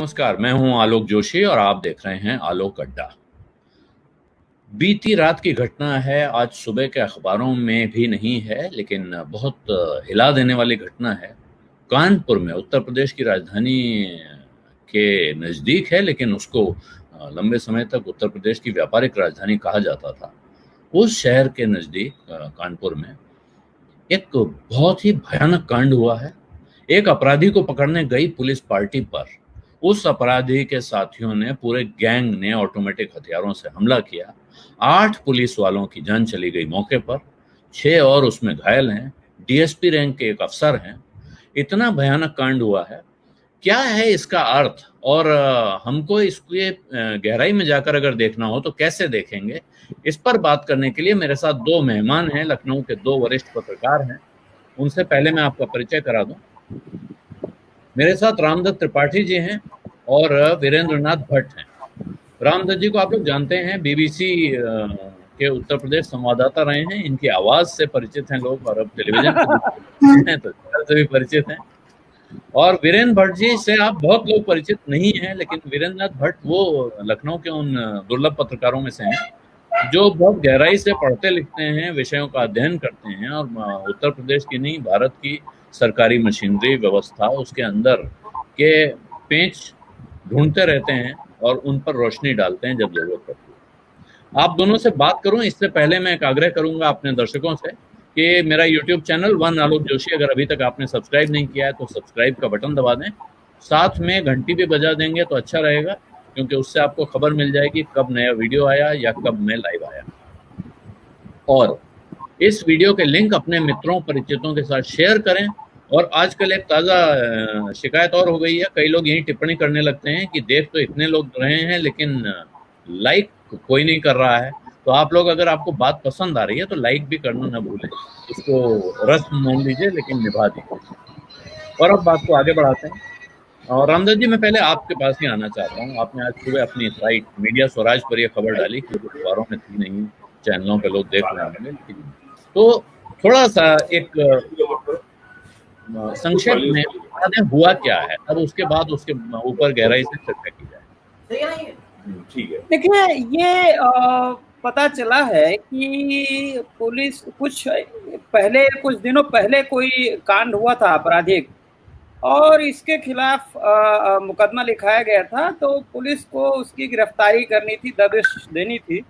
नमस्कार, मैं हूं आलोक जोशी और आप देख रहे हैं आलोक अड्डा। बीती रात की घटना है, आज सुबह के अखबारों में भी नहीं है, लेकिन बहुत हिला देने वाली घटना है। कानपुर में, उत्तर प्रदेश की राजधानी के नज़दीक है, लेकिन उसको लंबे समय तक उत्तर प्रदेश की व्यापारिक राजधानी कहा जाता था। उस शहर के नज़दीक कानपुर में एक बहुत ही भयानक कांड हुआ है। एक अपराधी को पकड़ने गई पुलिस पार्टी पर उस अपराधी के साथियों ने, पूरे गैंग ने ऑटोमेटिक हथियारों से हमला किया। 8 पुलिस वालों की जान चली गई मौके पर, 6 और उसमें घायल हैं। डीएसपी रैंक के एक अफसर हैं। इतना भयानक कांड हुआ है। क्या है इसका अर्थ, और हमको इसके गहराई में जाकर अगर देखना हो तो कैसे देखेंगे, इस पर बात करने के लिए मेरे साथ 2 मेहमान हैं। लखनऊ के 2 वरिष्ठ पत्रकार हैं। उनसे पहले मैं आपका परिचय करा दूं। मेरे साथ रामदत्त त्रिपाठी जी हैं और वीरेंद्र नाथ भट्ट हैं। रामदत्त जी को आप लोग जानते हैं, बीबीसी के उत्तर प्रदेश संवाददाता रहे हैं। इनकी आवाज से परिचित हैं लोग, और अब टेलीविजन पे हैं तो से भी परिचित हैं। और वीरेंद्र भट्ट जी से आप बहुत लोग परिचित नहीं हैं, लेकिन वीरेंद्र नाथ भट्ट वो लखनऊ के उन दुर्लभ पत्रकारों में से हैं जो बहुत गहराई से पढ़ते लिखते हैं, विषयों का अध्ययन करते हैं, और उत्तर प्रदेश की नहीं, भारत की सरकारी मशीनरी व्यवस्था, उसके अंदर के पेंच ढूंढते रहते हैं और उन पर रोशनी डालते हैं जब जरूरत पड़ती है। आप दोनों से बात करूं इससे पहले मैं एक आग्रह करूंगा अपने दर्शकों से कि मेरा यूट्यूब चैनल वन आलोक जोशी, अगर अभी तक आपने सब्सक्राइब नहीं किया है तो सब्सक्राइब का बटन दबा दें। साथ में घंटी भी बजा देंगे तो अच्छा रहेगा, क्योंकि उससे आपको खबर मिल जाएगी कब नया वीडियो आया या कब मैं लाइव आया। और इस वीडियो के लिंक अपने मित्रों परिचितों के साथ शेयर करें। और आजकल एक ताज़ा शिकायत और हो गई है, कई लोग यही टिप्पणी करने लगते हैं कि देख तो इतने लोग रहे हैं लेकिन लाइक कोई नहीं कर रहा है। तो आप लोग, अगर आपको बात पसंद आ रही है तो लाइक भी करना न भूलें। इसको रस्म मान लीजिए लेकिन निभा दीजिए। और अब बात को आगे बढ़ाते हैं। और रामदत्त जी, मैं पहले आपके पास ही आना चाहता हूँ। आपने आज सुबह अपनी साइट मीडिया स्वराज पर यह खबर डाली कि अखबारों में थी नहीं, चैनलों पे लोग देख रहे होंगे, लेकिन तो थोड़ा सा एक संक्षेप में बता दें हुआ क्या है, अब उसके बाद उसके ऊपर गहराई से चर्चा की जाए। ठीक है, देखिए ये पता चला है कि पुलिस कुछ दिनों पहले कोई कांड हुआ था आपराधिक, और इसके खिलाफ मुकदमा लिखाया गया था। तो पुलिस को उसकी गिरफ्तारी करनी थी, दबिश देनी थी,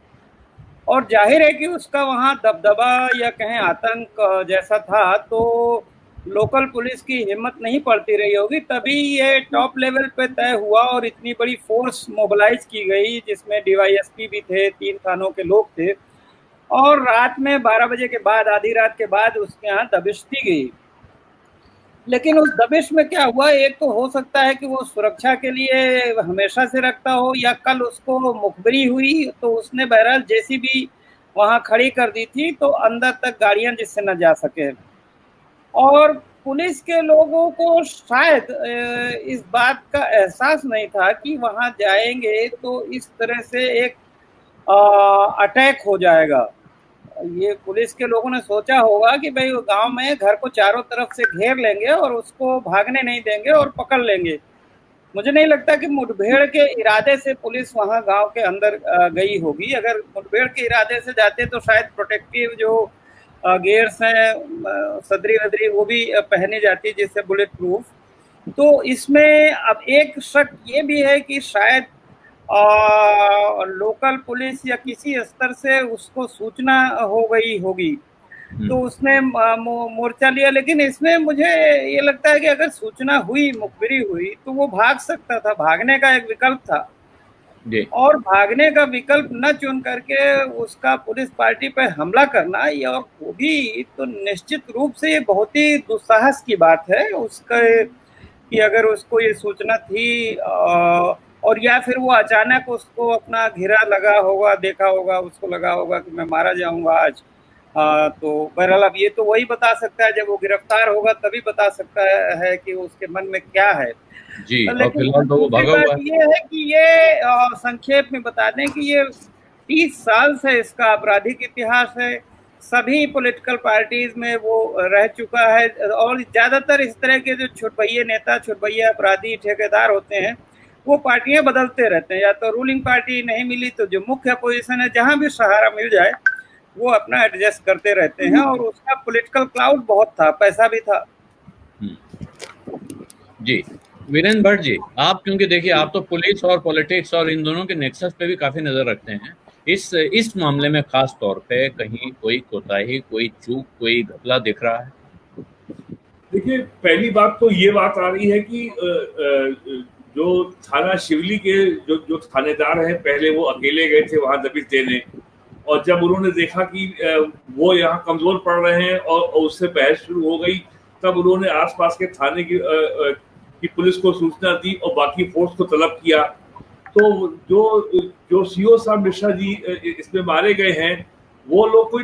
और जाहिर है कि उसका वहाँ दबदबा या कहें आतंक जैसा था, तो लोकल पुलिस की हिम्मत नहीं पड़ती रही होगी, तभी ये टॉप लेवल पे तय हुआ और इतनी बड़ी फोर्स मोबिलाइज की गई, जिसमें डीवाईएसपी भी थे, 3 थानों के लोग थे, और रात में 12 बजे के बाद, आधी रात के बाद उसके यहाँ दबिश दी गई। लेकिन उस दबिश में क्या हुआ, एक तो हो सकता है कि वो सुरक्षा के लिए हमेशा से रखता हो, या कल उसको मुखबिरी हुई तो उसने बहरहाल जेसीबी वहां खड़ी कर दी थी, तो अंदर तक गाड़ियां जिससे न जा सके। और पुलिस के लोगों को शायद इस बात का एहसास नहीं था कि वहां जाएंगे तो इस तरह से एक अटैक हो जाएगा। ये पुलिस के लोगों ने सोचा होगा कि भाई गांव में घर को चारों तरफ से घेर लेंगे और उसको भागने नहीं देंगे और पकड़ लेंगे। मुझे नहीं लगता कि मुठभेड़ के इरादे से पुलिस वहां गांव के अंदर गई होगी। अगर मुठभेड़ के इरादे से जाते तो शायद प्रोटेक्टिव जो गियर्स हैं, सदरी वदरी, वो भी पहनी जाती जिससे बुलेट प्रूफ। तो इसमें अब एक शक ये भी है कि शायद लोकल पुलिस या किसी स्तर से उसको सूचना हो गई होगी, तो उसने मोर्चा लिया। लेकिन इसमें मुझे ये लगता है कि अगर सूचना हुई, मुखबिरी हुई, तो वो भाग सकता था, भागने का एक विकल्प था। और भागने का विकल्प न चुन करके उसका पुलिस पार्टी पर हमला करना, ये और वो भी तो निश्चित रूप से ये बहुत ही दुस्साहस की बात है उसका, कि अगर उसको ये सूचना थी और या फिर वो अचानक उसको अपना घेरा लगा होगा, देखा होगा, उसको लगा होगा कि मैं मारा जाऊंगा आज। तो बहरहाल अब ये तो वही बता सकता है, जब वो गिरफ्तार होगा तभी बता सकता है कि उसके मन में क्या है जी। लेकिन दूसरी बात ये है कि ये संक्षेप में बता दें कि ये 30 साल से इसका आपराधिक इतिहास है, सभी पॉलिटिकल पार्टीज में वो रह चुका है, और ज्यादातर इस तरह के जो छुटभइये नेता, छुटभइये अपराधी ठेकेदार होते हैं, वो पार्टियां बदलते रहते हैं, या तो रूलिंग पार्टी नहीं मिली तो जो मुख्य अपोजिशन है, जहां भी सहारा मिल जाए वो अपना एडजस्ट करते रहते हैं। और उसका पॉलिटिकल क्लाउड बहुत था, पैसा भी था। जी वीरेंद्र भट्ट जी, आप क्योंकि देखिए आप तो पुलिस और पॉलिटिक्स और इन दोनों के नेक्सस पे भी काफी नजर रखते हैं, इस मामले में खास तौर पे कहीं कोई कोताही, कोई चूक, कोई घपला दिख रहा है? देखिए, पहली बात तो ये बात आ रही है कि जो थाना शिवली के जो थानेदार हैं, पहले वो अकेले गए थे वहां दबिश देने, और जब उन्होंने देखा कि वो यहाँ कमजोर पड़ रहे हैं और उससे बहस शुरू हो गई, तब उन्होंने आसपास के थाने की पुलिस को सूचना दी और बाकी फोर्स को तलब किया। तो जो सीओ साहब मिश्रा जी इसमें मारे गए हैं, वो लोग कोई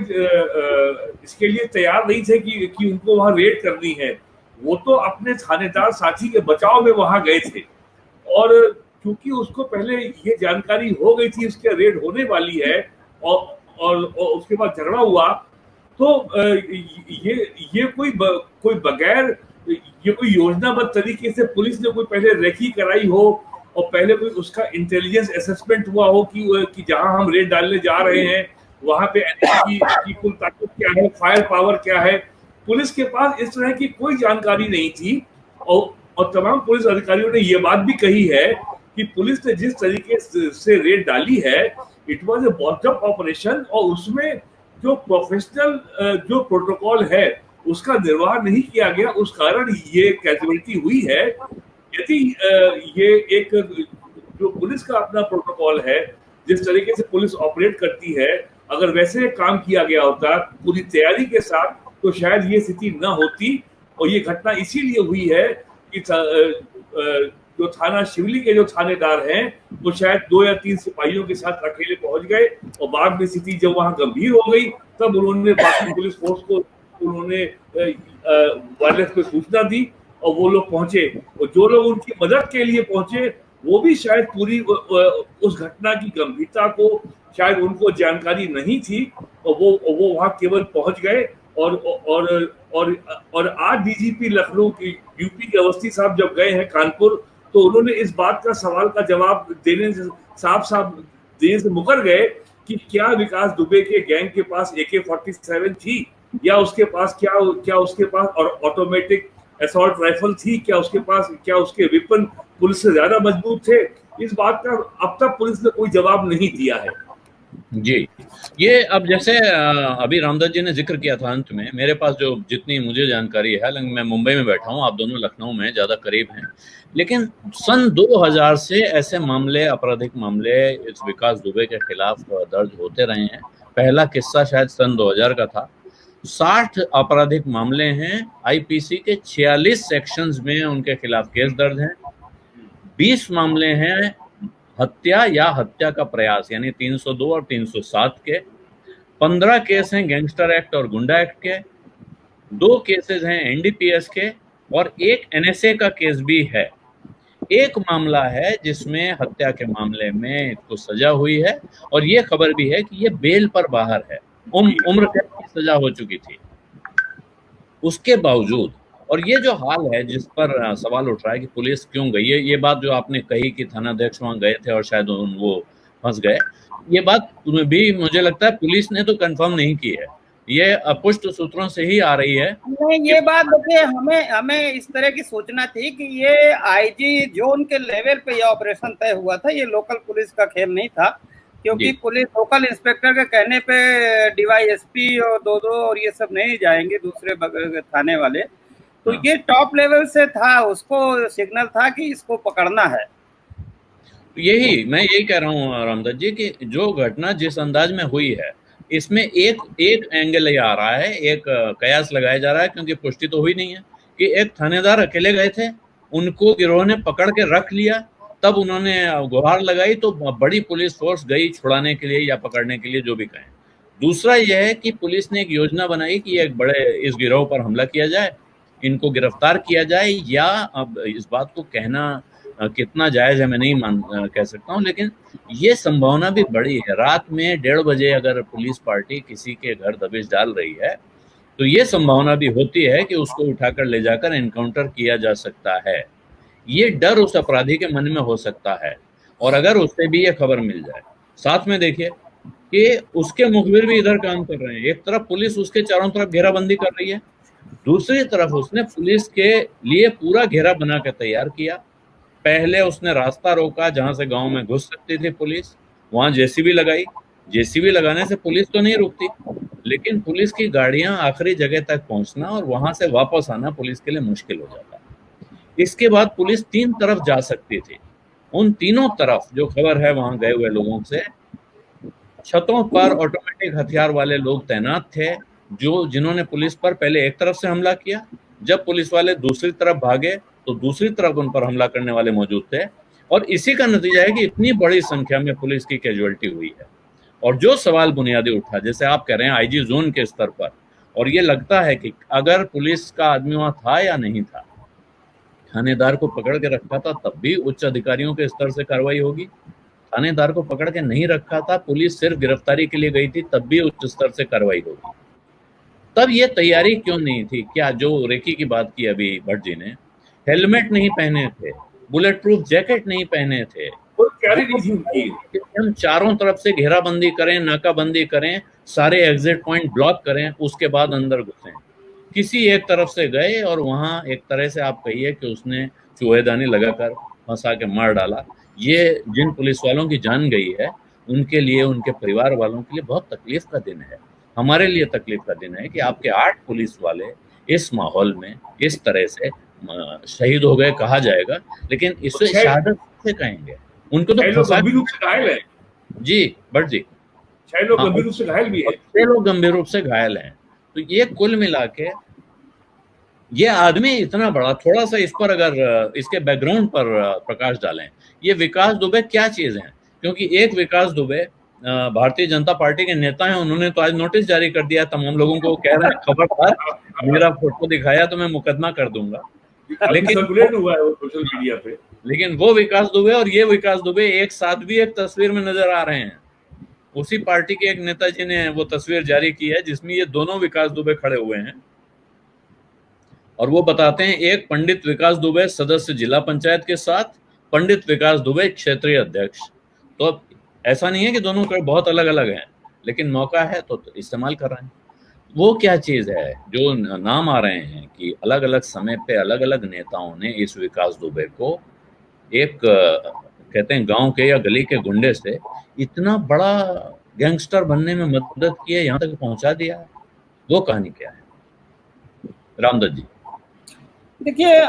इसके लिए तैयार नहीं थे कि उनको वहां रेड करनी है। वो तो अपने थानेदार साथी के बचाव में वहां गए थे, और क्योंकि उसको पहले ये जानकारी हो गई थी उसके रेड होने वाली है, और उसके बाद झगड़ा हुआ, तो ये कोई बगैर ये कोई योजनाबद्ध तरीके से पुलिस ने कोई पहले रेकी कराई हो और पहले कोई उसका इंटेलिजेंस असेसमेंट हुआ हो कि जहां हम रेड डालने जा रहे हैं वहां पे एनएसजी की कुल ताकत क्या है, फायर पावर क्या है, पुलिस के पास इस तरह की कोई जानकारी नहीं थी। और तमाम पुलिस अधिकारियों ने ये बात भी कही है कि पुलिस ने जिस तरीके से रेड डाली है, it was a bottom operation, और उसमें जो प्रोफेशनल जो प्रोटोकॉल है उसका निर्वाह नहीं किया गया, उस कारण ये कैजुअलिटी हुई है। यदि ये एक जो पुलिस का अपना प्रोटोकॉल है, जिस तरीके से पुलिस ऑपरेट करती है, अगर वैसे काम किया गया होता पूरी तैयारी के साथ, तो शायद ये स्थिति न होती। और ये घटना इसीलिए हुई है कि जो थाना शिवली के जो थानेदार हैं, वो शायद 2 या 3 सिपाहियों के साथ अकेले पहुंच गए, और बाद में स्थिति जब वहां गंभीर हो गई, तब उन्होंने बाकी पुलिस फोर्स को उन्होंने वायरलेस पे सूचना दी और वो लोग पहुंचे। और जो लोग उनकी मदद के लिए पहुंचे, वो भी शायद पूरी उस घटना की गंभीरता को शायद उनको जानकारी नहीं थी, और वो वहां केवल पहुंच गए। और आज डीजीपी लखनऊ की यूपी के अवस्थी साहब जब गए हैं कानपुर, तो उन्होंने इस बात का सवाल का जवाब देने से साफ देने से मुकर गए कि क्या विकास दुबे के गैंग के पास AK-47 थी, या उसके पास क्या उसके पास और ऑटोमेटिक असॉल्ट राइफल थी, क्या उसके वेपन पुलिस से ज्यादा मजबूत थे। इस बात का अब तक पुलिस ने कोई जवाब नहीं दिया है। जी, ये अब जैसे अभी रामदास जी ने जिक्र किया था अंत में, मेरे पास जो जितनी मुझे जानकारी है, मैं मुंबई में बैठा हूँ, आप दोनों लखनऊ में ज़्यादा करीब हैं, लेकिन सन 2000 से ऐसे मामले, आपराधिक मामले इस विकास दुबे के खिलाफ दर्ज होते रहे हैं। पहला किस्सा शायद सन 2000 का था। 60 आपराधिक मामले हैं, आईपीसी के 46 सेक्शंस में उनके खिलाफ केस दर्ज हैं। 20 मामले हैं हत्या या हत्या का प्रयास यानी 302 और 307 के। 15 केस हैं गैंगस्टर एक्ट और गुंडा एक्ट के। 2 केसेस हैं एनडीपीएस के, और 1 एनएसए का केस भी है। 1 मामला है जिसमें हत्या के मामले में इसको सजा हुई है, और ये खबर भी है कि ये बेल पर बाहर है, उम्र कैद की सजा हो चुकी थी। उसके बावजूद, और ये जो हाल है जिस पर सवाल उठ रहा है कि पुलिस क्यों गई है, ये बात जो आपने कही कि थानाध्यक्ष वहां गए थे और शायद वो फंस गए, ये बात भी मुझे लगता है पुलिस ने तो कंफर्म नहीं की है, ये अपुष्ट सूत्रों से ही आ रही है। नहीं, ये बात देखिए, हमें इस तरह की सोचना थी कि ये आईजी जोन के लेवल पे ये ऑपरेशन तय हुआ था, ये लोकल पुलिस का खेल नहीं था, क्योंकि पुलिस लोकल इंस्पेक्टर के कहने पे डीवाईएसपी और 2-2 और ये सब नहीं जाएंगे, दूसरे थाने वाले। तो ये टॉप लेवल से था, उसको सिग्नल था कि इसको पकड़ना है। मैं यही कह रहा हूँ रामदास जी कि जो घटना जिस अंदाज में हुई है, इसमें एक एंगल ये आ रहा है, एक कयास लगाया जा रहा है, क्योंकि पुष्टि तो हुई नहीं है कि एक थानेदार अकेले गए थे, उनको गिरोह ने पकड़ के रख लिया, तब उन्होंने गुहार लगाई तो बड़ी पुलिस फोर्स गई छुड़ाने के लिए या पकड़ने के लिए, जो भी कहें। दूसरा यह है कि पुलिस ने एक योजना बनाई कि एक बड़े इस गिरोह पर हमला किया जाए, इनको गिरफ्तार किया जाए, या अब इस बात को कहना कितना जायज है मैं नहीं कह सकता हूँ, लेकिन ये संभावना भी बड़ी है। रात में 1:30 बजे अगर पुलिस पार्टी किसी के घर दबिश डाल रही है, तो ये संभावना भी होती है कि उसको उठाकर ले जाकर एनकाउंटर किया जा सकता है। ये डर उस अपराधी के मन में हो सकता है। और अगर उससे भी ये खबर मिल जाए, साथ में देखिए कि उसके मुखबिर भी इधर काम कर रहे हैं। एक तरफ पुलिस उसके चारों तरफ घेराबंदी कर रही है, दूसरी तरफ उसने पुलिस के लिए पूरा घेरा बना के तैयार किया। पहले उसने रास्ता रोका जहां से गांव में घुस सकती थी पुलिस, वहां जेसीबी लगाई। जेसीबी लगाने से पुलिस तो नहीं रुकती, लेकिन पुलिस की गाड़ियां आखिरी जगह तक पहुंचना और वहां से वापस आना पुलिस के लिए मुश्किल हो जाता। इसके बाद पुलिस 3 तरफ जा सकती थी। उन तीनों तरफ जो खबर है वहां गए हुए लोगों से, छतों पर ऑटोमेटिक हथियार वाले लोग तैनात थे, जो जिन्होंने पुलिस पर पहले एक तरफ से हमला किया। जब पुलिस वाले दूसरी तरफ भागे तो दूसरी तरफ उन पर हमला करने वाले मौजूद थे। और इसी का नतीजा है कि इतनी बड़ी संख्या में पुलिस की कैजुअलिटी हुई है। और जो सवाल बुनियादी उठा, जैसे आप कह रहे हैं आईजी जोन के स्तर पर, और ये लगता है कि अगर पुलिस का आदमी वहां था या नहीं था, थानेदार को पकड़ के रखा था तब भी उच्च अधिकारियों के स्तर से कार्रवाई होगी। थानेदार को पकड़ के नहीं रखा था, पुलिस सिर्फ गिरफ्तारी के लिए गई थी, तब भी उच्च स्तर से कार्रवाई होगी। तब ये तैयारी क्यों नहीं थी? क्या जो रेकी की बात की अभी भट्ट जी ने, हेलमेट नहीं पहने थे, बुलेट प्रूफ जैकेट नहीं पहने थे, हम चारों तरफ से घेराबंदी करें, नाकाबंदी करें, सारे एग्जिट पॉइंट ब्लॉक करें, उसके बाद अंदर घुसें। किसी एक तरफ से गए और वहां एक तरह से आप कहिए कि उसने चूहेदानी लगाकर फंसा के मार डाला। ये जिन पुलिस वालों की जान गई है उनके लिए, उनके परिवार वालों के लिए बहुत तकलीफ का दिन है। हमारे लिए तकलीफ का दिन है कि आपके 8 पुलिस वाले इस माहौल में इस तरह से शहीद हो गए कहा जाएगा, लेकिन इससे शहादत से कहेंगे? उनको तो गंभीर रूप से घायल है जी भट्ट जी, 6 लोग गंभीर रूप से घायल भी है, 6 लोग गंभीर रूप से घायल हैं। तो ये कुल मिला के ये आदमी इतना बड़ा, थोड़ा सा इस पर अगर इसके बैकग्राउंड पर प्रकाश डालें, ये विकास दुबे क्या चीज है? क्योंकि एक विकास दुबे भारतीय जनता पार्टी के नेता हैं, उन्होंने तो आज नोटिस जारी कर दिया तमाम लोगों को, कह रहे हैं खबरदार मेरा फोटो दिखाया तो मैं मुकदमा कर दूंगा। लेकिन हुआ है वो सोशल मीडिया पे, लेकिन वो विकास दुबे और ये विकास दुबे एक साथ भी एक तस्वीर में नजर आ रहे हैं। उसी पार्टी के एक नेताजी ने वो तस्वीर जारी की है जिसमें ये दोनों विकास दुबे खड़े हुए हैं और वो बताते हैं, एक पंडित विकास दुबे सदस्य जिला पंचायत के साथ, पंडित विकास दुबे क्षेत्रीय अध्यक्ष। तो ऐसा नहीं है कि दोनों बहुत अलग अलग हैं, लेकिन मौका है तो इस्तेमाल कर रहे हैं। वो क्या चीज है जो नाम आ रहे हैं कि अलग अलग समय पे अलग अलग नेताओं ने इस विकास दुबे को एक कहते हैं गांव के या गली के गुंडे से इतना बड़ा गैंगस्टर बनने में मदद की है, यहाँ तक पहुंचा दिया है। वो कहानी क्या है रामदत्त जी? देखिए,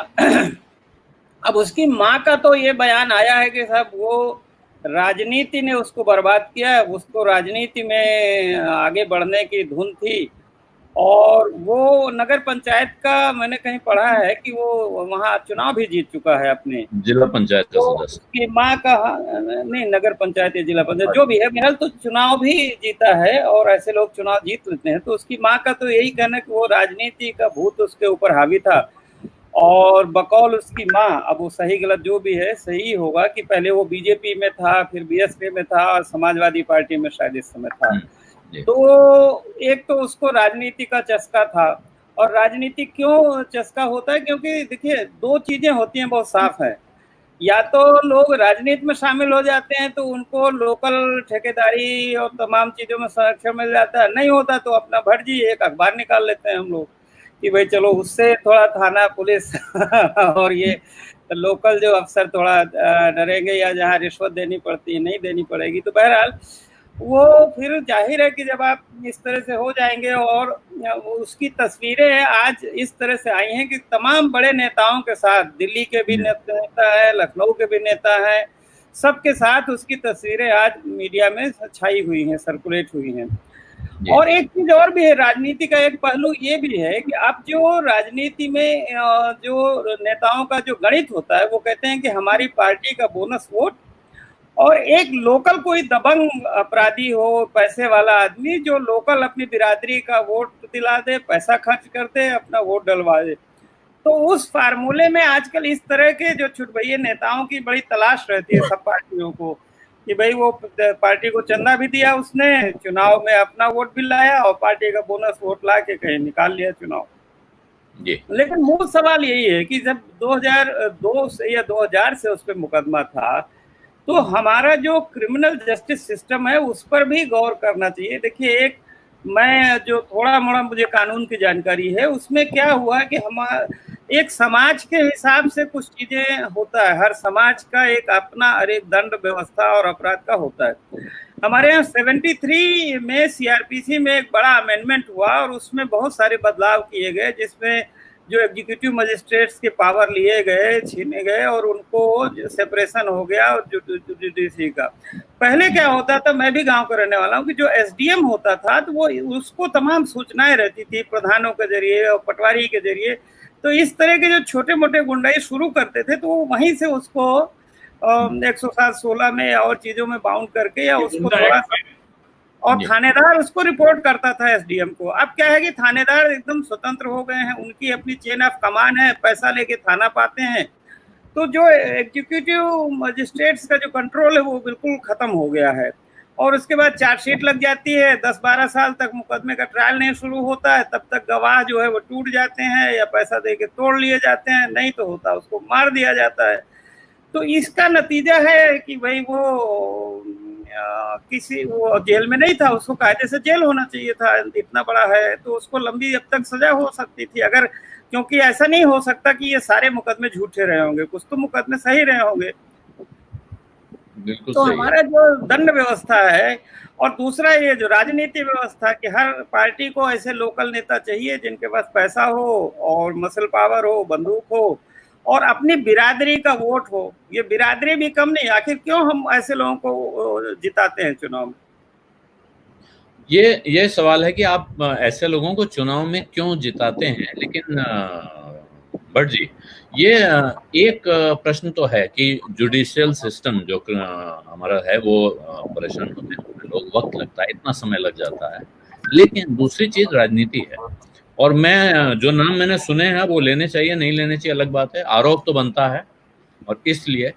अब उसकी माँ का तो ये बयान आया है कि साहब वो राजनीति ने उसको बर्बाद किया है, उसको राजनीति में आगे बढ़ने की धुन थी। और वो नगर पंचायत का मैंने कहीं पढ़ा है कि वो वहाँ चुनाव भी जीत चुका है अपने जिला पंचायत का सदस्य। उसकी माँ का नहीं, नगर पंचायत या जिला पंचायत जो भी है, मेरा तो चुनाव भी जीता है और ऐसे लोग चुनाव जीत लेते हैं। तो उसकी माँ का तो यही कहना कि वो राजनीति का भूत उसके ऊपर हावी था। और बकौल उसकी माँ, अब वो सही गलत जो भी है, सही होगा कि पहले वो बीजेपी में था, फिर बीएसपी में था और समाजवादी पार्टी में शायद इस समय था। तो एक तो उसको राजनीति का चस्का था। और राजनीति क्यों चस्का होता है? क्योंकि देखिए, 2 चीजें होती हैं, बहुत साफ है। या तो लोग राजनीति में शामिल हो जाते हैं तो उनको लोकल ठेकेदारी और तमाम चीजों में संरक्षण मिल जाता है, नहीं होता तो अपना भट्ट जी एक अखबार निकाल लेते हैं हम लोग कि भाई चलो उससे थोड़ा थाना पुलिस और ये लोकल जो अफसर थोड़ा डरेंगे, या जहाँ रिश्वत देनी पड़ती है नहीं देनी पड़ेगी। तो बहरहाल वो फिर जाहिर है कि जब आप इस तरह से हो जाएंगे, और उसकी तस्वीरें आज इस तरह से आई हैं कि तमाम बड़े नेताओं के साथ, दिल्ली के भी नेता है, लखनऊ के भी नेता है, सबके साथ उसकी तस्वीरें आज मीडिया में छाई हुई हैं, सर्कुलेट हुई हैं। और एक चीज और भी है, राजनीति का एक पहलू ये भी है कि आप जो राजनीति में जो नेताओं का जो गणित होता है, वो कहते हैं कि हमारी पार्टी का बोनस वोट, और एक लोकल कोई दबंग अपराधी हो, पैसे वाला आदमी जो लोकल अपनी बिरादरी का वोट दिला दे, पैसा खर्च कर दे, अपना वोट डलवा दे। तो उस फार्मूले में आजकल इस तरह के जो छुटभैये नेताओं की बड़ी तलाश रहती है सब पार्टियों को कि भाई वो पार्टी को चंदा भी दिया उसने, चुनाव में अपना वोट भी लाया और पार्टी का बोनस वोट ला के कहीं निकाल लिया चुनाव। जी। लेकिन मूल सवाल यही है कि जब 2002 से या 2000 से उस पर मुकदमा था, तो हमारा जो क्रिमिनल जस्टिस सिस्टम है उस पर भी गौर करना चाहिए। देखिए, एक मैं जो थोड़ा मोड़ा मुझे कानून की जानकारी है, उसमें क्या हुआ कि हम एक समाज के हिसाब से कुछ चीजें होता है। हर समाज का एक अपना अरे दंड व्यवस्था और अपराध का होता है। हमारे यहाँ 73 में सीआरपीसी में एक बड़ा अमेंडमेंट हुआ और उसमें बहुत सारे बदलाव किए गए, जिसमें जो एग्जीक्यूटिव मजिस्ट्रेट्स के पावर लिए गए, छीने गए और उनको सेपरेशन हो गया और जुडिशरी का। पहले क्या होता था, मैं भी गांव का रहने वाला हूँ, कि जो एसडीएम होता था तो वो उसको तमाम सूचनाएं रहती थी प्रधानों के जरिए और पटवारी के जरिए। तो इस तरह के जो छोटे मोटे गुंडाई शुरू करते थे तो वो वहीं से उसको 107-16 में और चीजों में बाउंड करके या उसको थोड़ा, और थानेदार उसको रिपोर्ट करता था एसडीएम को। अब क्या है कि थानेदार एकदम स्वतंत्र हो गए हैं, उनकी अपनी चेन ऑफ कमान है, पैसा लेके थाना पाते हैं। तो जो एग्जीक्यूटिव मजिस्ट्रेट्स का जो कंट्रोल है वो बिल्कुल खत्म हो गया है। और उसके बाद चार्जशीट लग जाती है, 10-12 साल तक मुकदमे का ट्रायल नहीं शुरू होता है, तब तक गवाह जो है वो टूट जाते हैं या पैसा दे के तोड़ लिए जाते हैं, नहीं तो होता उसको मार दिया जाता है। तो इसका नतीजा है कि भाई वो किसी वो जेल में नहीं था, उसको कायदे से जेल होना चाहिए था। इतना बड़ा है तो उसको लंबी अब तक सजा हो सकती थी, अगर, क्योंकि ऐसा नहीं हो सकता कि ये सारे मुकदमे झूठे रहे होंगे, कुछ तो मुकदमे सही रहे होंगे। तो हमारा जो दंड व्यवस्था है, और दूसरा ये जो राजनीति व्यवस्था कि हर पार्टी को ऐसे लोकल नेता चाहिए जिनके पास पैसा हो और मसल पावर हो, बंदूक हो और अपनी बिरादरी का वोट हो। ये बिरादरी भी कम नहीं, आखिर क्यों हम ऐसे लोगों को जिताते हैं चुनाव में? ये सवाल है कि आप ऐसे लोगों को चुनाव में क्यों जिताते हैं। लेकिन भट्ट जी, ये एक प्रश्न तो है कि जुडिशियल सिस्टम जो हमारा है वो परेशान होते हैं लोग, वक्त लगता है, इतना समय लग जाता है। लेकिन दूसरी चीज राजनीति है, और मैं जो नाम मैंने सुने हैं वो लेने चाहिए नहीं लेने चाहिए अलग बात है। आरोप तो बनता है और इसलिए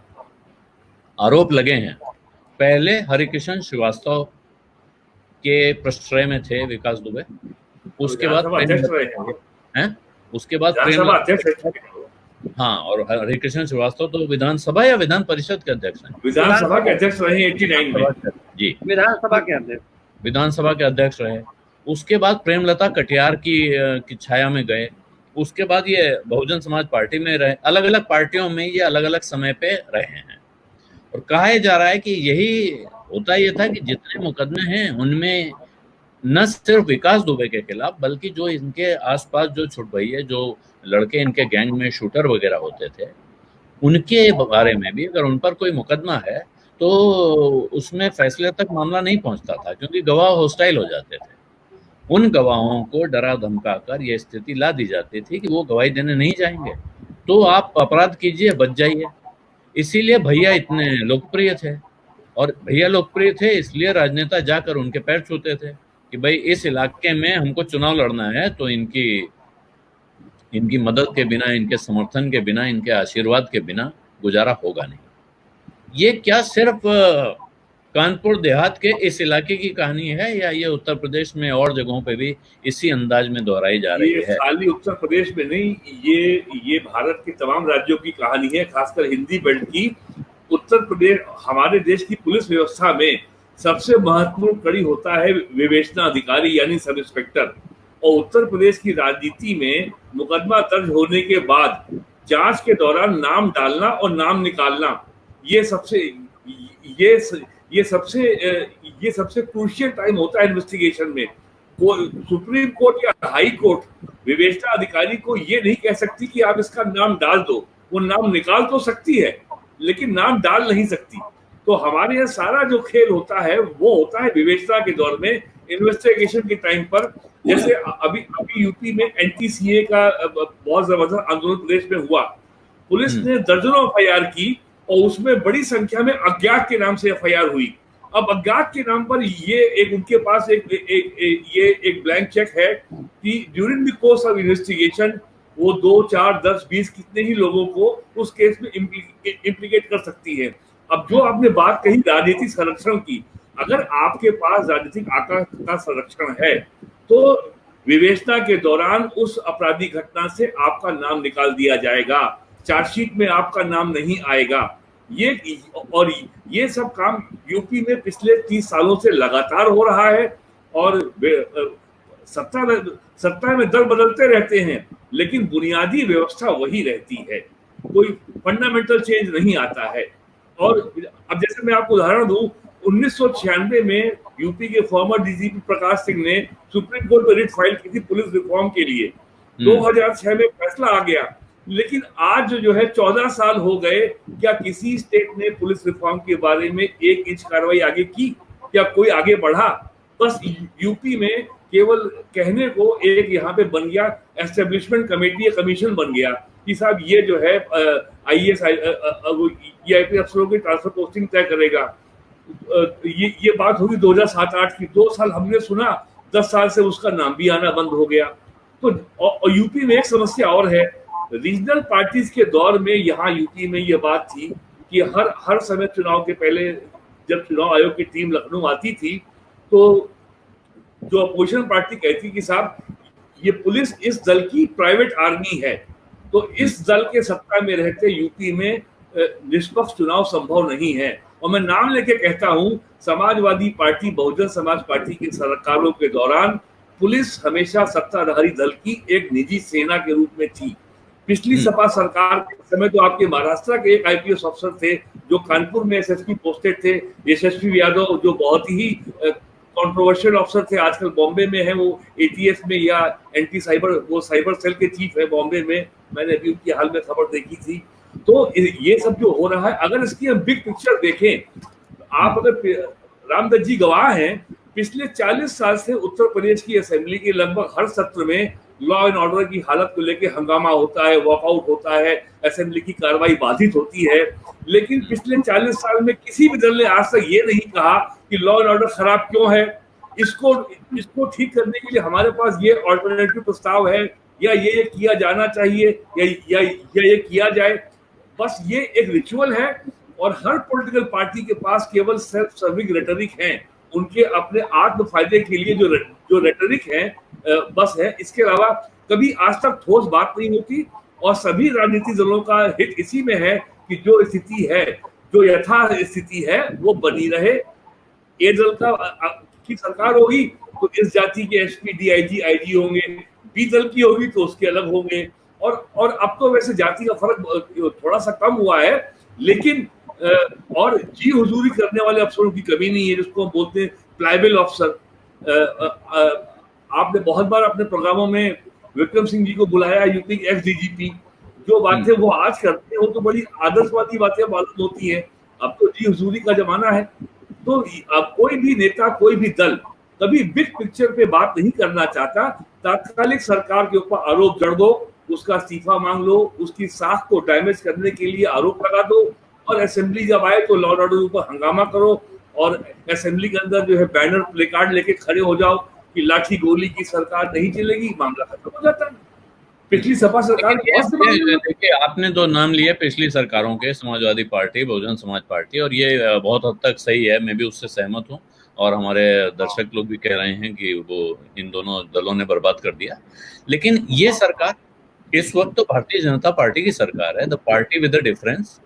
आरोप लगे हैं। पहले हरिकिशन श्रीवास्तव के प्रश्रय में थे विकास दुबे, उसके बाद हाँ, और हरिकृष्ण श्रीवास्तव तो विधानसभा या विधान परिषद के अध्यक्ष हैं, विधानसभा के अध्यक्ष रहे 89 में। जी, विधानसभा के अध्यक्ष रहे। उसके बाद प्रेमलता कटियार की छाया में गए। उसके बाद ये बहुजन समाज पार्टी में रहे। अलग अलग पार्टियों में ये अलग अलग समय पे रहे हैं। और कहा जा रहा है कि यही होता ये था कि जितने मुकदमे हैं उनमें न सिर्फ विकास दुबे के खिलाफ बल्कि जो इनके आसपास जो छुटभइये जो लड़के इनके गैंग में शूटर वगैरह होते थे उनके बारे में भी अगर उन पर कोई मुकदमा है तो उसमें फैसले तक मामला नहीं पहुंचता था, क्योंकि गवाह हॉस्टाइल हो जाते थे। उन गवाहों को डरा धमका कर यह स्थिति ला दी जाती थी कि वो गवाही देने नहीं जाएंगे, तो आप अपराध कीजिए, बच जाइए। इसीलिए भैया इतने लोकप्रिय थे, और भैया लोकप्रिय थे इसलिए राजनेता जाकर उनके पैर छूते थे कि भाई इस इलाके में हमको चुनाव लड़ना है तो इनकी मदद के बिना, इनके समर्थन के बिना, इनके आशीर्वाद के बिना गुजारा होगा नहीं। ये क्या सिर्फ कानपुर देहात के इस इलाके की कहानी है या ये उत्तर प्रदेश में और जगहों पे भी इसी अंदाज में दोहराई जा रही है? खाली उत्तर प्रदेश में नहीं, ये भारत के तमाम राज्यों की कहानी है, खासकर हिंदी बेल्ट की। उत्तर प्रदेश हमारे देश की पुलिस व्यवस्था में सबसे महत्वपूर्ण कड़ी होता है विवेचना अधिकारी यानी सब इंस्पेक्टर। और उत्तर प्रदेश की राजनीति में मुकदमा दर्ज होने के बाद जांच के दौरान नाम डालना और नाम निकालना ये सबसे क्रूशियल टाइम होता है इन्वेस्टिगेशन में। सुप्रीम कोर्ट या हाई कोर्ट विवेचना अधिकारी को ये नहीं कह सकती कि आप इसका नाम डाल दो, वो नाम निकाल तो सकती है लेकिन नाम डाल नहीं सकती। तो हमारे यहाँ सारा जो खेल होता है वो होता है विवेचना के दौर में, इन्वेस्टिगेशन के टाइम पर। जैसे अभी यूपी में एंटी-सीए का बहुत जबरदस्त आंदोलन प्रदेश में हुआ। पुलिस ने दर्जनों एफआईआर की और उसमें बड़ी संख्या में अज्ञात के नाम से एफआईआर हुई। अब अज्ञात के नाम पर ये उनके पास एक ब्लैंक चेक है कि during the course of investigation वो 2, 4, 10, 20 कितने ही लोगों को उस केस में इम्प्लीकेट कर सकती है। अब जो आपने बात कही राजनीतिक संरक्षण की, अगर आपके पास राजनीतिक आंकड़ा का संरक्षण है तो विवेचना के दौरान उस अपराधी घटना से आपका नाम निकाल दिया जाएगा, चार्जशीट में आपका नाम नहीं आएगा। ये सब काम यूपी में पिछले 30 सालों से लगातार हो रहा है और सत्ता में दल बदलते रहते हैं, लेकिन बुनियादी व्यवस्था वही रहती है, कोई फंडामेंटल चेंज नहीं आता है। और अब जैसे मैं आपको उदाहरण दूं, 1996 में यूपी के फॉर्मर डीजीपी प्रकाश सिंह ने सुप्रीम कोर्ट में रिट फाइल की थी पुलिस रिफॉर्म के लिए। 2006 में फैसला आ गया, लेकिन आज जो है 14 साल हो गए, क्या किसी स्टेट ने पुलिस रिफॉर्म के बारे में 1 इंच कार्रवाई आगे की? क्या कोई आगे बढ़ा? बस यूपी में केवल कहने को एक यहाँ पे बन गया एस्टेब्लिशमेंट कमेटी या कमीशन बन गया कि साहब ये जो है IAS EIP अफसरों की ट्रांसफर पोस्टिंग तय करेगा। ये बात होगी 2007-8 की। 2 साल हमने सुना, 10 साल से उसका नाम भी आना बंद हो गया। तो यूपी में एक समस्या और है, रीजनल पार्टीज के दौर में यहाँ यूपी में ये बात थी कि हर समय चुनाव के पहले जब चुनाव आयोग की टीम लखनऊ आती थी तो जो अपोजिशन पार्टी कहती कि साहब ये पुलिस इस दल की प्राइवेट आर्मी है, तो इस दल के सत्ता में रहते यूपी में निष्पक्ष चुनाव संभव नहीं है। और मैं नाम लेके कहता हूं, समाजवादी पार्टी, बहुजन समाज पार्टी की सरकारों के दौरान पुलिस हमेशा सत्ताधारी दल की एक निजी सेना के रूप में थी। पिछली सपा सरकार के समय तो आपके महाराष्ट्र के एक IPS अफसर थे जो कानपुर में SSP पोस्टेड थे, यशस्वी यादव, जो बहुत ही कंट्रोवर्शियल अफसर थे, आजकल बॉम्बे में है, वो ATF में या एंटी साइबर, वो साइबर सेल के चीफ है बॉम्बे में, मैंने अभी उनकी हाल में खबर देखी थी। तो ये सब जो हो रहा है, अगर इसकी हम बिग पिक्चर देखें, आप अगर रामदत्त जी गवाह हैं, पिछले 40 साल से उत्तर प्रदेश की असेंबली के लगभग हर सत्र में लॉ एंड ऑर्डर की हालत को लेकर हंगामा होता है, वॉकआउट होता है, असेंबली की कार्रवाई बाधित होती है। लेकिन पिछले 40 साल में किसी भी दल ने आज तक ये नहीं कहा कि लॉ एंड ऑर्डर खराब क्यों है, इसको ठीक करने के लिए हमारे पास ये ऑल्टरनेटिव प्रस्ताव है, या ये किया जाना चाहिए, या ये किया जाए। बस ये एक रिचुअल है और हर पॉलिटिकल पार्टी के पास केवल सेल्फ सर्विंग रेटरिक है, उनके अपने आत्म फायदे के लिए जो रेटरिक है बस है। इसके अलावा कभी आज तक ठोस बात नहीं होती और सभी राजनीतिक दलों का हित इसी में है कि जो स्थिति है, जो यथा स्थिति है वो बनी रहे। ए दल की सरकार होगी तो इस जाति के SP DIG IG होंगे, B दल की होगी तो उसके अलग होंगे। और अब तो वैसे जाति का फर्क थोड़ा सा कम हुआ है, लेकिन और जी हुजूरी करने वाले अफसरों की कमी नहीं है, जिसको हम बोलते हैं प्लाइबल अफसर। आपने बहुत बार अपने प्रोग्रामों में विक्रम सिंह जी को बुलाया, यूपी के ex-DGP, जो बातें वो आज करते हैं वो तो बड़ी आदर्शवादी बातें मालूम होती हैं। अब तो जी हुजूरी का जमाना है, तो अब कोई भी नेता, कोई भी दल कभी बिग पिक्चर पे बात नहीं करना चाहता। तात्कालिक सरकार के ऊपर आरोप जड़ दो, उसका इस्तीफा मांग लो, उसकी साख को डैमेज करने के लिए आरोप लगा दो, और असेंबली जब आए तो लॉ एंड ऑर्डर ऊपर हंगामा करो और असेंबली के अंदर जो है बैनर प्ले कार्ड लेके खड़े हो जाओ कि लाठी गोली की सरकार नहीं चलेगी, मामला खत्म हो जाता है। पिछली सपा सरकार, देखिए आपने दो नाम लिए पिछली सरकारों के, समाजवादी पार्टी, बहुजन समाज पार्टी, और ये बहुत हद तक सही है, मैं भी उससे सहमत हूँ और हमारे दर्शक लोग भी कह रहे हैं कि वो इन दोनों दलों ने बर्बाद कर दिया। लेकिन ये सरकार इस वक्त तो भारतीय जनता पार्टी की सरकार है, the party with the difference,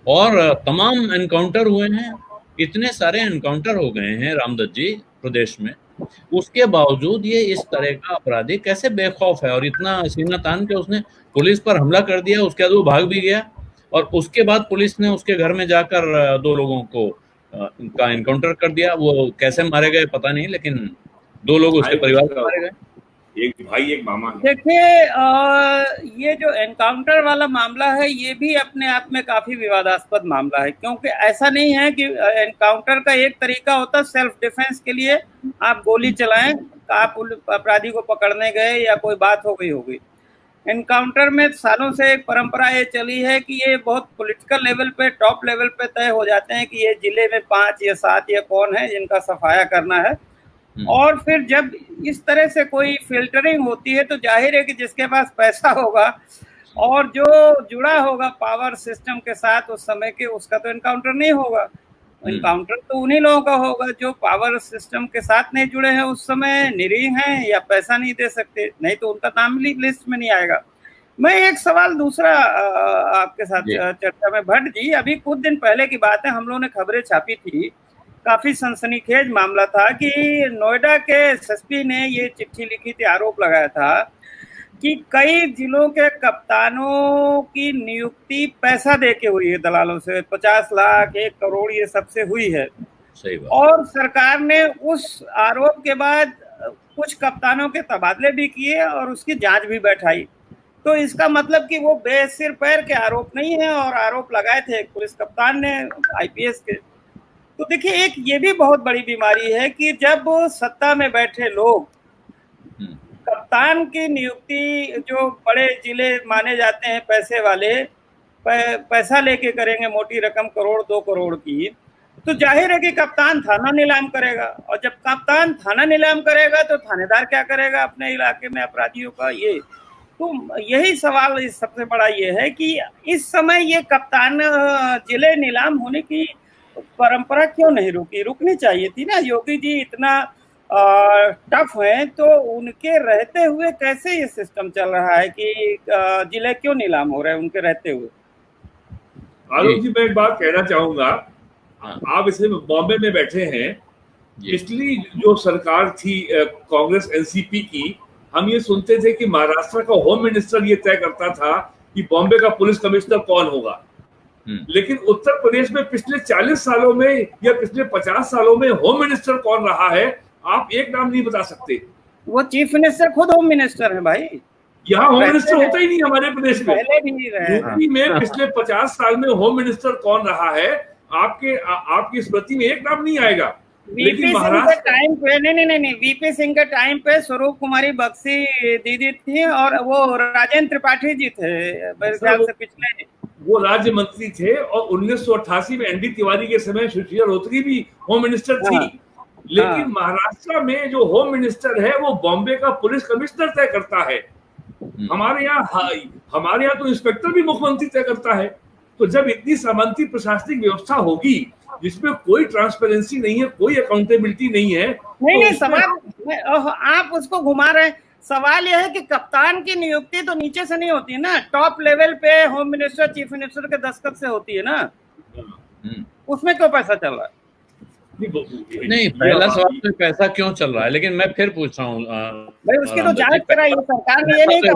और तमाम एनकाउंटर हुए हैं, इतने सारे एनकाउंटर हो गए हैं रामदत्त जी प्रदेश में, उसके बावजूद ये इस तरह का अपराधी कैसे बेखौफ है और इतना सीना तान के उसने पुलिस पर हमला कर दिया, उसके बाद वो भाग भी गया और उसके बाद पुलिस ने उसके घर में जाकर 2 लोगों को का एनकाउंटर कर दिया। वो कैसे मारे गए पता नहीं, लेकिन 2 लोग उसके परिवार के मारे गए, एक भाई एक मामा। देखिए ये जो एनकाउंटर वाला मामला है ये भी अपने आप में काफी विवादास्पद मामला है, क्योंकि ऐसा नहीं है कि एनकाउंटर का एक तरीका होता है सेल्फ डिफेंस के लिए आप गोली चलाएं, आप अपराधी को पकड़ने गए या कोई बात हो गई होगी। एनकाउंटर में सालों से एक परंपरा ये चली है कि ये बहुत पॉलिटिकल लेवल पे, टॉप लेवल पे तय हो जाते हैं कि ये जिले में 5 या 7 या कौन है जिनका सफाया करना है, और फिर जब इस तरह से कोई फिल्टरिंग होती है तो जाहिर है कि जिसके पास पैसा होगा और जो जुड़ा होगा पावर सिस्टम के साथ उस समय के, उसका तो एनकाउंटर नहीं होगा। इनकाउंटर तो उन्हीं लोगों का होगा जो पावर सिस्टम के साथ नहीं जुड़े हैं, उस समय निरीह हैं या पैसा नहीं दे सकते, नहीं तो उनका नाम लिस्ट में नहीं आएगा। मैं एक सवाल दूसरा आपके साथ चर्चा में, भट्ट जी अभी कुछ दिन पहले की बात है, हम लोगों ने खबरें छापी थी, काफी सनसनीखेज मामला था कि नोएडा के एसएसपी ने ये चिट्ठी लिखी थी, आरोप लगाया था कि कई जिलों के कप्तानों की नियुक्ति पैसा देके हुई है, दलालों से 50 लाख 1 करोड़ ये सबसे हुई है। सही बात। और सरकार ने उस आरोप के बाद कुछ कप्तानों के तबादले भी किए और उसकी जांच भी बैठाई। तो इसका मतलब कि वो बेसिर पैर के आरोप नहीं है, और आरोप लगाए थे पुलिस कप्तान ने आईपीएस के। तो देखिए एक ये भी बहुत बड़ी बीमारी है कि जब सत्ता में बैठे लोग कप्तान की नियुक्ति जो बड़े जिले माने जाते हैं पैसे वाले, पैसा लेके करेंगे मोटी रकम, करोड़ 2 करोड़ की, तो जाहिर है कि कप्तान थाना नीलाम करेगा, और जब कप्तान थाना नीलाम करेगा तो थानेदार क्या करेगा अपने इलाके में अपराधियों का। ये तो यही सवाल इस सबसे बड़ा ये है कि इस समय ये कप्तान जिले नीलाम होने की परंपरा क्यों नहीं रुकनी चाहिए थी ना। योगी जी इतना टफ है, तो उनके रहते हुए कैसे ये सिस्टम चल रहा है कि जिले क्यों नीलाम हो रहे हैं उनके रहते हुए। आलोक जी मैं एक बात कहना चाहूंगा, आप इसे बॉम्बे में बैठे हैं, पिछली जो सरकार थी कांग्रेस एनसीपी की, हम ये सुनते थे कि महाराष्ट्र का होम मिनिस्टर ये तय करता था कि बॉम्बे का पुलिस कमिश्नर कौन होगा, लेकिन उत्तर प्रदेश में पिछले 40 सालों में या पिछले 50 सालों में होम मिनिस्टर कौन रहा है, आप एक नाम नहीं बता सकते। वो चीफ मिनिस्टर खुद होम मिनिस्टर है भाई। यहाँ होम मिनिस्टर होता ही नहीं हमारे प्रदेश में। यूपी में पिछले 50 साल में होम मिनिस्टर कौन रहा है, आपकी स्मृति में एक नाम नहीं आएगा। वीपी सिंह के टाइम पे नहीं, वीपी सिंह के टाइम पे स्वरूप कुमारी बख्शी दीदी थी, और वो राजेंद्र त्रिपाठी जी थे मेरे ख्याल से पिछले, वो राज्य मंत्री थे, और 1988 में एनडी तिवारी के समय सुशीला रोहतगी भी होम मिनिस्टर थी। लेकिन महाराष्ट्र में जो होम मिनिस्टर है वो बॉम्बे का पुलिस कमिश्नर तय करता है। हमारे यहाँ तो इंस्पेक्टर भी मुख्यमंत्री तय करता है। तो जब इतनी सामंती प्रशासनिक व्यवस्था होगी जिसमें कोई ट्रांसपेरेंसी नहीं है, कोई अकाउंटेबिलिटी नहीं है, नहीं सवाल आप उसको घुमा रहे हैं। सवाल यह है कि कप्तान की नियुक्ति तो नीचे से नहीं होती है ना, टॉप लेवल पे होम मिनिस्टर चीफ मिनिस्टर के दस्तखत से होती है ना, उसमें क्यों पैसा चल रहा है? नहीं, पहला सवाल तो पैसा क्यों चल रहा है, लेकिन मैं फिर पूछ रहा हूँ भाई उसकी तो जांच कराइए सरकार ने, ये नहीं कहा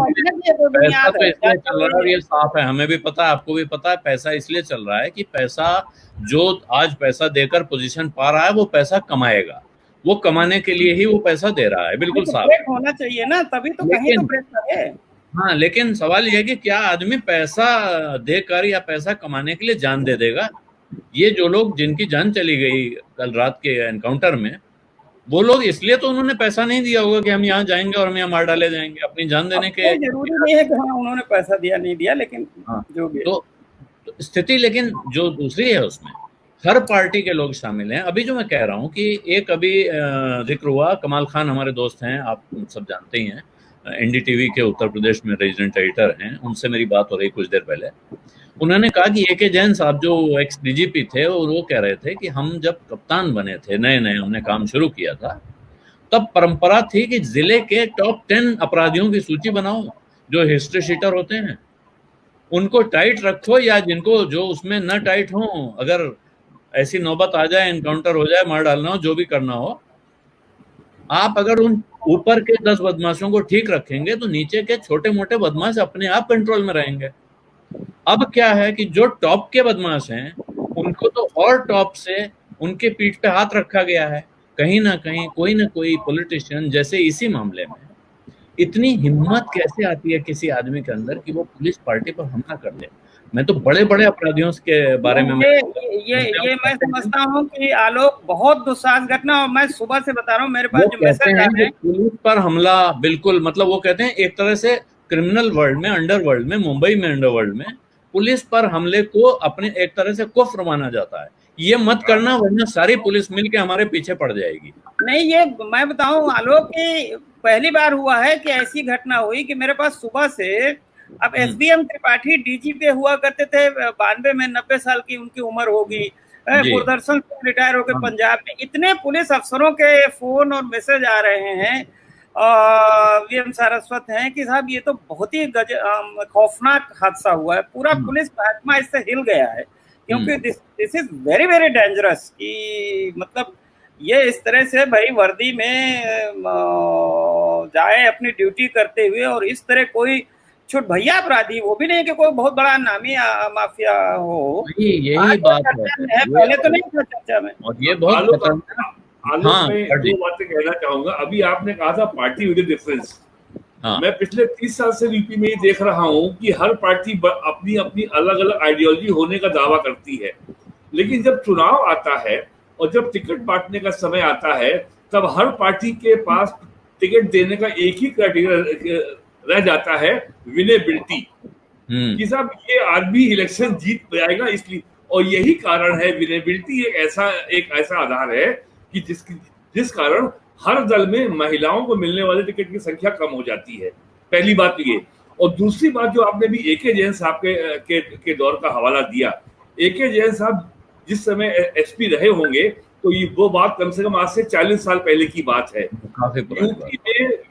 पैसा तो इसलिए चल रहा है, और ये साफ है, हमें भी पता है, आपको भी पता है, पैसा इसलिए चल रहा है कि पैसा जो आज पैसा देकर पोजीशन पा रहा है वो पैसा कमाएगा, वो कमाने के लिए ही वो पैसा दे रहा है, बिल्कुल साफ होना चाहिए ना, तभी तो कहीं तो ब्रेक करे। हाँ, लेकिन सवाल यह है कि क्या आदमी पैसा देकर या पैसा कमाने के लिए जान दे देगा? ये जो लोग जिनकी जान चली गई कल रात के एनकाउंटर में, वो लोग इसलिए तो उन्होंने पैसा नहीं दिया होगा कि हम यहाँ जाएंगे और हम यहाँ मार डाले जाएंगे, अपनी जान देने के। जरूरी नहीं है कि हाँ उन्होंने पैसा दिया नहीं दिया, लेकिन जो भी तो स्थिति, लेकिन जो दूसरी है उसमें हर पार्टी के लोग शामिल हैं। अभी जो मैं कह रहा हूँ कि एक अभी जिक्र हुआ, कमाल खान हमारे दोस्त हैं, आप सब जानते ही हैं, एनडीटीवी के उत्तर प्रदेश में रेजिडेंट एडिटर हैं, उनसे मेरी बात हो रही कुछ देर पहले। उन्होंने कहा कि ए के जैन साहब जो एक्स डीजीपी थे, और वो कह रहे थे कि हम जब कप्तान बने थे, नए नए हमने काम शुरू किया था, तब परंपरा थी कि जिले के टॉप 10 अपराधियों की सूची बनाओ, जो हिस्ट्री शीटर होते हैं उनको टाइट रखो, या जिनको जो उसमें न टाइट हो, अगर ऐसी नौबत आ जाए, एनकाउंटर हो जाए, मार डालना हो, जो भी करना हो, आप अगर उन ऊपर के 10 बदमाशों को ठीक रखेंगे तो नीचे के छोटे मोटे बदमाश अपने आप कंट्रोल में रहेंगे। अब क्या है कि जो टॉप के बदमाश हैं उनको तो और टॉप से उनके पीठ पे हाथ रखा गया है। कहीं ना कहीं कोई ना कोई पॉलिटिशियन, जैसे इसी मामले में, इतनी हिम्मत कैसे आती है किसी आदमी के अंदर कि वो पुलिस पार्टी पर हमला कर ले। मैं तो बड़े बड़े अपराधियों के बारे में ये मैं समझता हूँ कि आलोक बहुत दुस्साहस घटना, और मैं सुबह से बता रहा हूँ, मेरे पास जो मैसेज आ रहे हैं पुलिस पर हमला, बिल्कुल, मतलब वो कहते हैं एक तरह से क्रिमिनल वर्ल्ड में, अंडरवर्ल्ड में, मुंबई में अंडरवर्ल्ड में पुलिस पर हमले को अपने एक तरह से कुफ्र माना जाता है। ये मत करना वरना सारी पुलिस मिलके हमारे पीछे पड़ जाएगी। नहीं, ये मैं बताऊं आलोक कि पहली बार हुआ है कि ऐसी घटना हुई कि मेरे पास सुबह से, अब एसडीएम त्रिपाठी डीजीपी हुआ करते थे 92 में, 90 साल की उनकी उम्र होगी, दूरदर्शन से रिटायर होकर पंजाब में। इतने पुलिस अफसरों के फोन और मैसेज आ रहे हैं वीएम सारस्वत हैं कि साहब ये तो बहुत ही खौफनाक हादसा हुआ है, पूरा पुलिस महकमा इससे हिल गया है, क्योंकि this is very very dangerous कि मतलब ये इस तरह से भाई वर्दी में जाए अपनी ड्यूटी करते हुए और इस तरह कोई छोट भैया अपराधी, वो भी नहीं कि कोई बहुत बड़ा नामी माफिया हो। यही बात है, पहले तो नहीं था चर्चा में। और ये बहुत मैं दो बातें कहना चाहूंगा। अभी आपने कहा था पार्टी विद डिफरेंस। मैं पिछले 30 साल से यूपी में ही देख रहा हूँ कि हर पार्टी अपनी अपनी अलग अलग आइडियोलॉजी होने का दावा करती है, लेकिन जब चुनाव आता है और जब टिकट बांटने का समय आता है तब हर पार्टी के पास टिकट देने का एक ही क्राइटेरिया रह जाता है, विनेबिलिटी, कि साहब ये आदमी इलेक्शन जीत पाएगा इसलिए। और यही कारण है, विनेबिलिटी एक ऐसा आधार है कि जिस कारण हर दल में महिलाओं को मिलने वाले टिकट की संख्या कम हो जाती है। पहली बात ये। और दूसरी बात जो आपने भी एके जैन साहब के दौर का हवाला दिया, एके जैन साहब जिस समय एसपी रहे होंगे तो ये वो बात कम से कम आज से 40 साल पहले की बात है।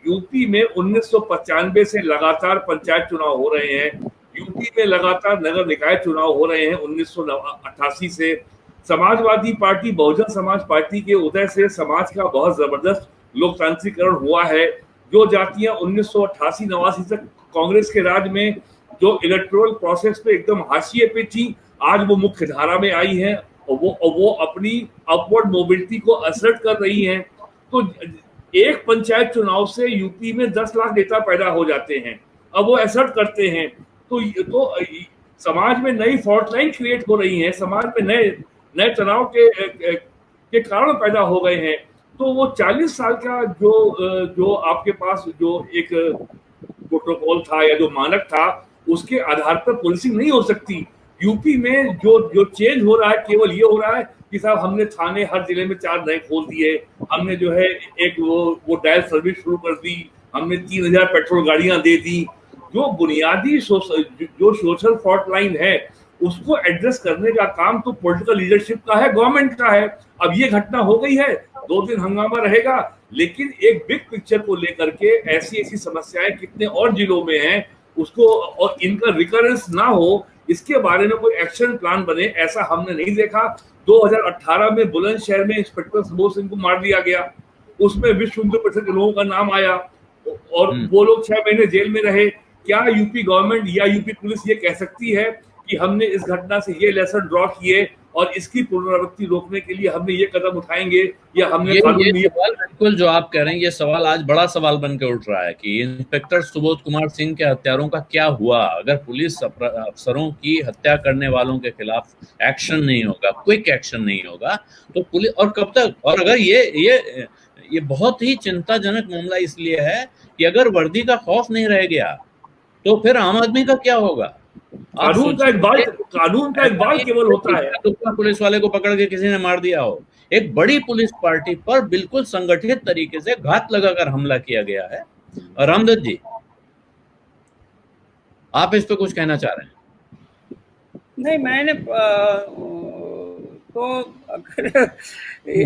यूपी में 1995 से लगातार पंचायत चुनाव हो रहे हैं, यूपी में लगातार नगर निकाय चुनाव हो रहे हैं 1988 से। समाजवादी पार्टी, बहुजन समाज पार्टी के उदय से समाज का बहुत जबरदस्त लोकतांत्रिकरण हुआ है। जो जातियां 1988-89 तक कांग्रेस के राज में जो इलेक्टोरल प्रोसेस पे एकदम हाशिए पे थी, आज वो मुख्य धारा में आई हैं और वो अपनी अपवर्ड मोबिलिटी को असर्ट कर रही हैं। तो एक पंचायत चुनाव से यूपी में 10 लाख नेता पैदा हो जाते हैं, अब वो असर्ट करते हैं तो समाज में नई फॉल्ट लाइन क्रिएट हो रही है, समाज में नए तनाव के कारण पैदा हो गए हैं। तो वो 40 साल का जो आपके पास जो एक प्रोटोकॉल था या जो मानक था, उसके आधार पर पुलिसिंग नहीं हो सकती। यूपी में जो चेंज हो रहा है केवल ये हो रहा है कि साहब हमने थाने हर जिले में 4 नए खोल दिए, हमने जो है एक वो डायल सर्विस शुरू कर दी, हमने 3000 पेट्रोल गाड़ियां दे दी। जो बुनियादी जो सोशल फॉल्ट लाइन है उसको एड्रेस करने का काम तो पॉलिटिकल लीडरशिप का है, गवर्नमेंट का है। अब ये घटना हो गई है, 2 दिन हंगामा रहेगा, लेकिन एक बिग पिक्चर को लेकर के ऐसी समस्याएं कितने और जिलों में हैं उसको, और इनका रिकरेंस ना हो इसके बारे में कोई एक्शन प्लान बने, ऐसा हमने नहीं देखा। 2018 में बुलंदशहर में इंस्पेक्टर सुबोध सिंह को मार दिया गया, उसमें विश्व हिंदू परिषद के लोगों का नाम आया और वो लोग 6 महीने जेल में रहे। क्या यूपी गवर्नमेंट या यूपी पुलिस ये कह सकती है कि हमने इस घटना से ये लेसन ड्रॉ किए और इसकी पुनरावृत्ति रोकने के लिए हमने ये कदम उठाएंगे, या हमने ये सवाल बिल्कुल जो आप कह रहे हैं, ये सवाल आज बड़ा सवाल बन के उठ रहा है कि इंस्पेक्टर सुबोध कुमार सिंह के हत्यारों का क्या हुआ। अगर पुलिस अफसरों की हत्या करने वालों के खिलाफ एक्शन नहीं होगा, क्विक एक्शन नहीं होगा, तो पुलिस और कब तक। और अगर ये बहुत ही चिंताजनक मामला इसलिए है कि अगर वर्दी का खौफ नहीं रह गया तो फिर आम आदमी का क्या होगा। कानून का एक बाल केवल होता है, पुलिस वाले को पकड़ के किसी ने मार दिया हो। एक बड़ी पुलिस पार्टी पर बिल्कुल संगठित तरीके से घात लगाकर हमला किया गया है। रामदत्त जी, आप इस पे कुछ कहना चाह रहे हैं? नहीं, मैंने तो अगर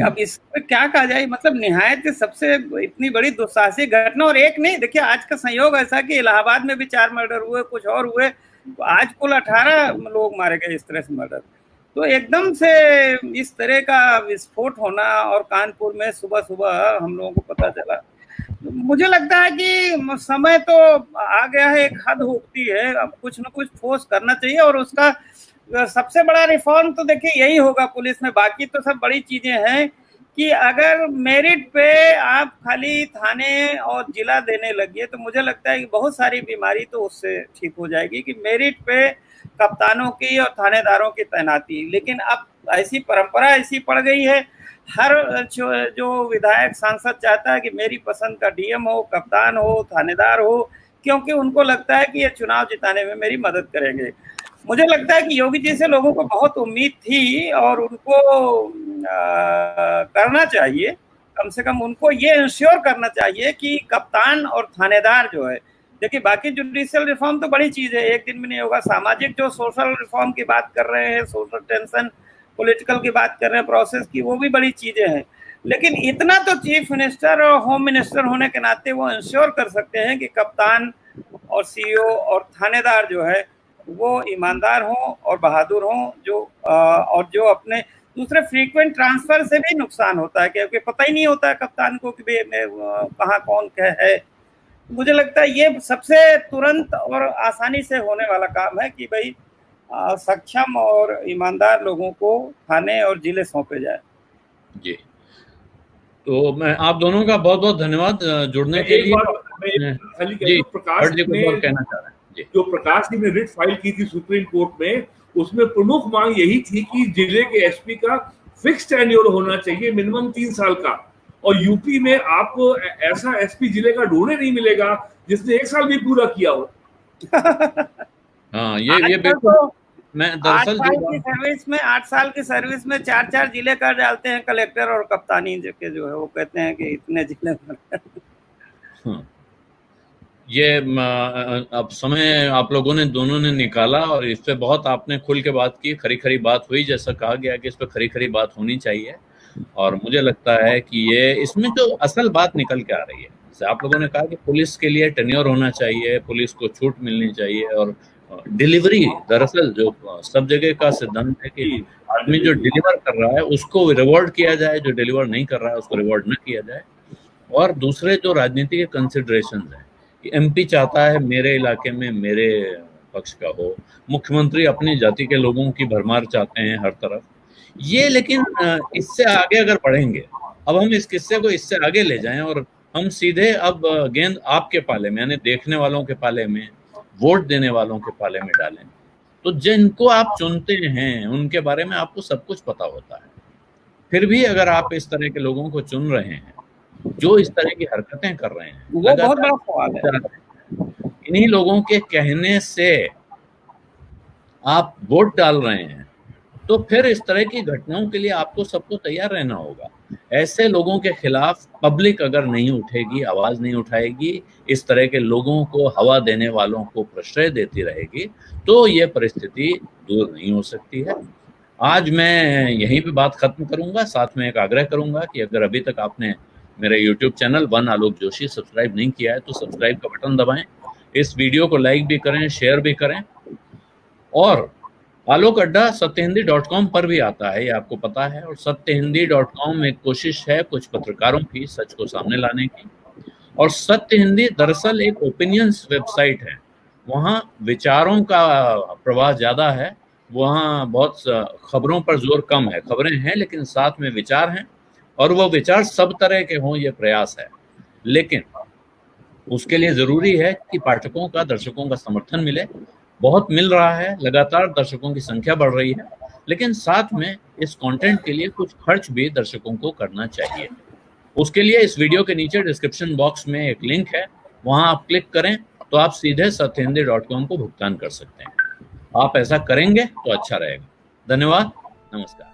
अब इस पर क्या कहा जाए, मतलब निहायत सबसे इतनी बड़ी दुस्साहसिक घटना। और एक नहीं, देखिए आज का संयोग ऐसा कि इलाहाबाद में भी 4 मर्डर हुए, कुछ और हुए, आज कुल 18 लोग मारे गए इस तरह से मर्डर। तो एकदम से इस तरह का विस्फोट होना, और कानपुर में सुबह सुबह हम लोगों को पता चला, मुझे लगता है कि समय तो आ गया है, एक हद होती है, अब कुछ न कुछ ठोस करना चाहिए। और उसका सबसे बड़ा रिफॉर्म तो देखिए यही होगा पुलिस में। बाकी तो सब बड़ी चीजें हैं कि अगर मेरिट पे आप खाली थाने और जिला देने लगे तो मुझे लगता है कि बहुत सारी बीमारी तो उससे ठीक हो जाएगी कि मेरिट पे कप्तानों की और थानेदारों की तैनाती। लेकिन अब ऐसी परंपरा ऐसी पड़ गई है, हर जो विधायक सांसद चाहता है कि मेरी पसंद का डीएम हो, कप्तान हो, थानेदार हो, क्योंकि उनको लगता है कि ये चुनाव जिताने में मेरी मदद करेंगे। मुझे लगता है कि योगी जी से लोगों को बहुत उम्मीद थी और उनको करना चाहिए, कम से कम उनको ये इंश्योर करना चाहिए कि कप्तान और थानेदार जो है, देखिए बाकी जुडिशियल रिफॉर्म तो बड़ी चीज है, एक दिन में नहीं होगा। सामाजिक जो सोशल रिफॉर्म की बात कर रहे हैं, सोशल टेंशन पॉलिटिकल की बात कर रहे हैं, प्रोसेस की, वो भी बड़ी चीजें हैं। लेकिन इतना तो चीफ मिनिस्टर और होम मिनिस्टर होने के नाते वो इंश्योर कर सकते हैं कि कप्तान और सीईओ और थानेदार जो है वो ईमानदार हों और बहादुर हों, और जो अपने दूसरे फ्रीक्वेंट ट्रांसफर से भी नुकसान होता है, क्योंकि पता ही नहीं होता है कप्तान को कि कहाँ कौन क्या है। मुझे लगता है ये सबसे तुरंत और आसानी से होने वाला काम है कि भाई सक्षम और ईमानदार लोगों को थाने और जिले सौंपे जाए। जी, तो मैं आप दोनों का बहुत बहुत धन्यवाद जुड़ने के लिए। जी, प्रकाश जी कहना चाह रहे हैं, जो प्रकाश जी ने रिट फाइल की थी सुप्रीम कोर्ट में, उसमें प्रमुख मांग यही थी कि जिले के एसपी का फिक्स टेन्योर होना चाहिए, मिनिमम 3 साल का। और यूपी में आपको ऐसा एसपी जिले का ढूंढने नहीं मिलेगा जिसने 1 साल भी पूरा किया हो। हाँ, ये बिल्कुल। मैं दरअसल 8 साल की सर्विस में 4 जिले कर डालते हैं कलेक्टर और कप्तानी के, जो है वो कहते हैं कि इतने जिले में। हाँ, ये अब समय आप लोगों ने दोनों ने निकाला और इस पे बहुत आपने खुल के बात की, खरी खरी बात हुई, जैसा कहा गया कि इस पे खरी खरी बात होनी चाहिए। और मुझे लगता है कि ये इसमें जो असल बात निकल के आ रही है, जैसे आप लोगों ने कहा कि पुलिस के लिए टेन्योर होना चाहिए, पुलिस को छूट मिलनी चाहिए, और डिलीवरी, दरअसल जो सब जगह का सिद्धांत है कि आदमी जो डिलीवर कर रहा है उसको रिवॉर्ड किया जाए, जो डिलीवर नहीं कर रहा है उसको रिवॉर्ड न किया जाए। और दूसरे जो राजनीति के कंसिडरेशन है कि एमपी चाहता है मेरे इलाके में मेरे पक्ष का हो, मुख्यमंत्री अपनी जाति के लोगों की भरमार चाहते हैं हर तरफ ये। लेकिन इससे आगे अगर बढ़ेंगे, अब हम इस किस्से को इससे आगे ले जाएं और हम सीधे अब गेंद आपके पाले में, यानी देखने वालों के पाले में, वोट देने वालों के पाले में डालें, तो जिनको आप चुनते हैं उनके बारे में आपको सब कुछ पता होता है। फिर भी अगर आप इस तरह के लोगों को चुन रहे हैं जो इस तरह की हरकतें कर रहे हैं, वो बहुत बड़ा सवाल है। इन्हीं लोगों के कहने से आप वोट डाल रहे हैं, तो फिर इस तरह की घटनाओं के लिए आपको सबको तैयार रहना होगा। ऐसे लोगों के खिलाफ पब्लिक अगर नहीं उठेगी, आवाज नहीं उठाएगी, इस तरह के लोगों को हवा देने वालों को प्रश्रय देती रहेगी, तो ये परिस्थिति दूर नहीं हो सकती है। आज मैं यहीं पे बात खत्म करूंगा, साथ में एक आग्रह करूंगा कि अगर अभी तक आपने मेरे YouTube चैनल वन आलोक जोशी सब्सक्राइब नहीं किया है तो सब्सक्राइब का बटन दबाएं, इस वीडियो को लाइक भी करें, शेयर भी करें। और आलोक अड्डा सत्यहिंदी.com पर भी आता है, ये आपको पता है। और सत्यहिंदी.com एक कोशिश है कुछ पत्रकारों की सच को सामने लाने की। और सत्य हिंदी दरअसल एक ओपिनियंस वेबसाइट है, वहाँ विचारों का प्रवाह ज़्यादा है, वहाँ बहुत खबरों पर जोर कम है। खबरें हैं लेकिन साथ में विचार हैं, और वो विचार सब तरह के हों, ये प्रयास है। लेकिन उसके लिए ज़रूरी है कि पाठकों का, दर्शकों का समर्थन मिले। बहुत मिल रहा है, लगातार दर्शकों की संख्या बढ़ रही है, लेकिन साथ में इस कंटेंट के लिए कुछ खर्च भी दर्शकों को करना चाहिए। उसके लिए इस वीडियो के नीचे डिस्क्रिप्शन बॉक्स में एक लिंक है, वहां आप क्लिक करें तो आप सीधे सत्यहिंदी.com को भुगतान कर सकते हैं। आप ऐसा करेंगे तो अच्छा रहेगा। धन्यवाद, नमस्कार।